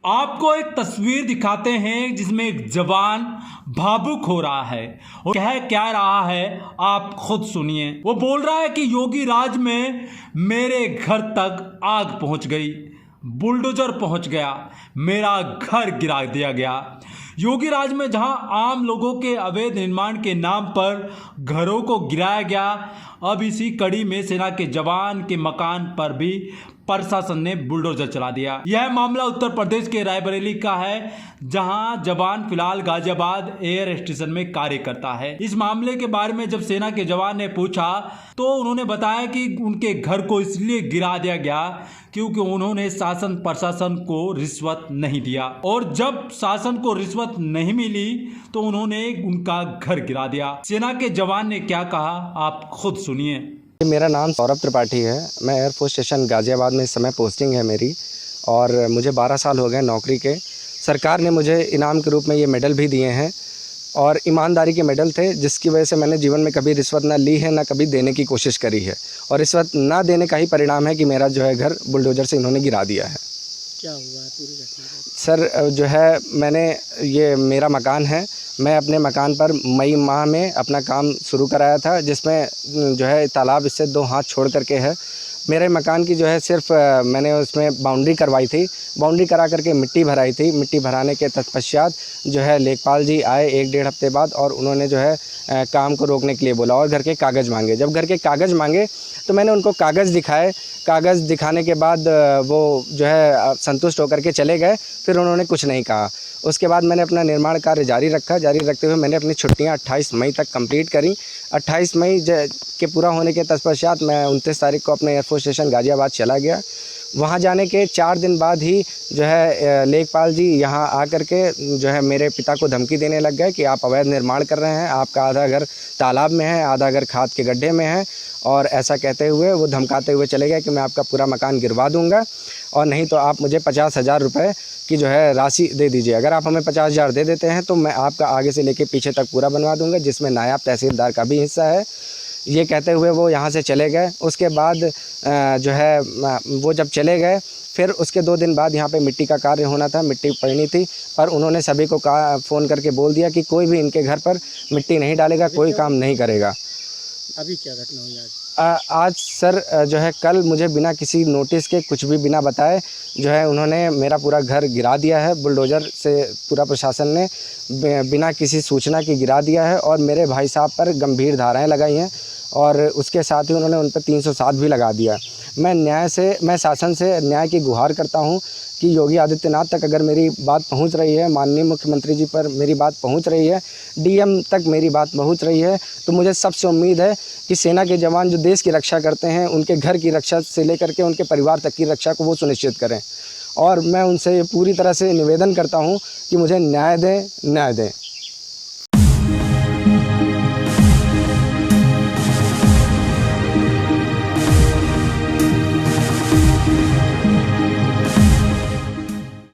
आपको एक तस्वीर दिखाते हैं जिसमें एक जवान भावुक हो रहा है और कह क्या रहा है आप खुद सुनिए। वो बोल रहा है कि योगी राज में मेरे घर तक आग पहुंच गई, बुलडोजर पहुंच गया, मेरा घर गिरा दिया गया। योगी राज में जहां आम लोगों के अवैध निर्माण के नाम पर घरों को गिराया गया, अब इसी कड़ी में सेना के जवान के मकान पर भी प्रशासन ने बुलडोजर चला दिया। यह मामला उत्तर प्रदेश के रायबरेली का है, जहां जवान फिलहाल गाजियाबाद एयर स्टेशन में कार्य करता है। इस मामले के बारे में जब सेना के जवान ने पूछा तो उन्होंने बताया कि उनके घर को इसलिए गिरा दिया गया क्योंकि उन्होंने शासन प्रशासन को रिश्वत नहीं दिया, और जब शासन को रिश्वत नहीं मिली तो उन्होंने उनका घर गिरा दिया। सेना के जवान ने क्या कहा आप खुद सुनिए। मेरा नाम सौरभ त्रिपाठी है। मैं एयरफोर्स स्टेशन गाजियाबाद में इस समय पोस्टिंग है मेरी, और मुझे 12 साल हो गए नौकरी के। सरकार ने मुझे इनाम के रूप में ये मेडल भी दिए हैं, और ईमानदारी के मेडल थे, जिसकी वजह से मैंने जीवन में कभी रिश्वत ना ली है, ना कभी देने की कोशिश करी है, और रिश्वत ना देने का ही परिणाम है कि मेरा जो है घर बुलडोजर से इन्होंने गिरा दिया है। क्या हुआ है पूरी घटना? सर जो है, मैंने ये मेरा मकान है, मैं अपने मकान पर मई माह में अपना काम शुरू कराया था, जिसमें जो है तालाब इससे 2 हाथ छोड़ करके है। मेरे मकान की जो है सिर्फ मैंने उसमें बाउंड्री करवाई थी, बाउंड्री करा करके मिट्टी भराई थी। मिट्टी भराने के तत्पश्चात जो है लेखपाल जी आए 1-1.5 हफ्ते बाद, और उन्होंने जो है काम को रोकने के लिए बोला और घर के कागज़ मांगे। जब घर के कागज़ मांगे तो मैंने उनको कागज़ दिखाए। कागज़ दिखाने के बाद वो जो है संतुष्ट होकर के चले गए, फिर उन्होंने कुछ नहीं कहा। उसके बाद मैंने अपना निर्माण कार्य जारी रखा। जारी रखते हुए मैंने अपनी छुट्टियां 28 मई तक कंप्लीट करी। 28 मई के पूरा होने के तत्पश्चात मैं 29 तारीख को अपने एयरफोर्स स्टेशन गाजियाबाद चला गया। वहां जाने के 4 दिन बाद ही जो है लेखपाल जी यहां आकर के जो है मेरे पिता को धमकी देने लग गए कि आप अवैध निर्माण कर रहे हैं, आपका आधा घर तालाब में है, आधा घर खाद के गड्ढे में है, और ऐसा कहते हुए वो धमकाते हुए चले गए कि मैं आपका पूरा मकान गिरवा दूंगा, और नहीं तो आप मुझे 50,000 रुपये की जो है राशि दे दीजिए। अगर आप हमें 50,000 दे देते हैं तो मैं आपका आगे से लेके पीछे तक पूरा बनवा दूंगा, जिसमें नायब तहसीलदार का भी हिस्सा है। ये कहते हुए वो यहाँ से चले गए। उसके बाद जो है वो जब चले गए, फिर उसके 2 दिन बाद यहाँ पे मिट्टी का कार्य होना था, मिट्टी पड़नी थी, पर उन्होंने सभी को फ़ोन करके बोल दिया कि कोई भी इनके घर पर मिट्टी नहीं डालेगा, कोई काम नहीं करेगा। अभी क्या घटना हुई आज? आज सर जो है कल मुझे बिना किसी नोटिस के, कुछ भी बिना बताए जो है उन्होंने मेरा पूरा घर गिरा दिया है। बुलडोज़र से पूरा प्रशासन ने बिना किसी सूचना के गिरा दिया है, और मेरे भाई साहब पर गंभीर धाराएं लगाई हैं, और उसके साथ ही उन्होंने उन पर 307 भी लगा दिया। मैं शासन से न्याय की गुहार करता हूं कि योगी आदित्यनाथ तक अगर मेरी बात पहुंच रही है, माननीय मुख्यमंत्री जी पर मेरी बात पहुंच रही है, डीएम तक मेरी बात पहुंच रही है, तो मुझे सबसे उम्मीद है कि सेना के जवान जो देश की रक्षा करते हैं, उनके घर की रक्षा से लेकर के उनके परिवार तक की रक्षा को वो सुनिश्चित करें। और मैं उनसे पूरी तरह से निवेदन करता हूँ कि मुझे न्याय दें।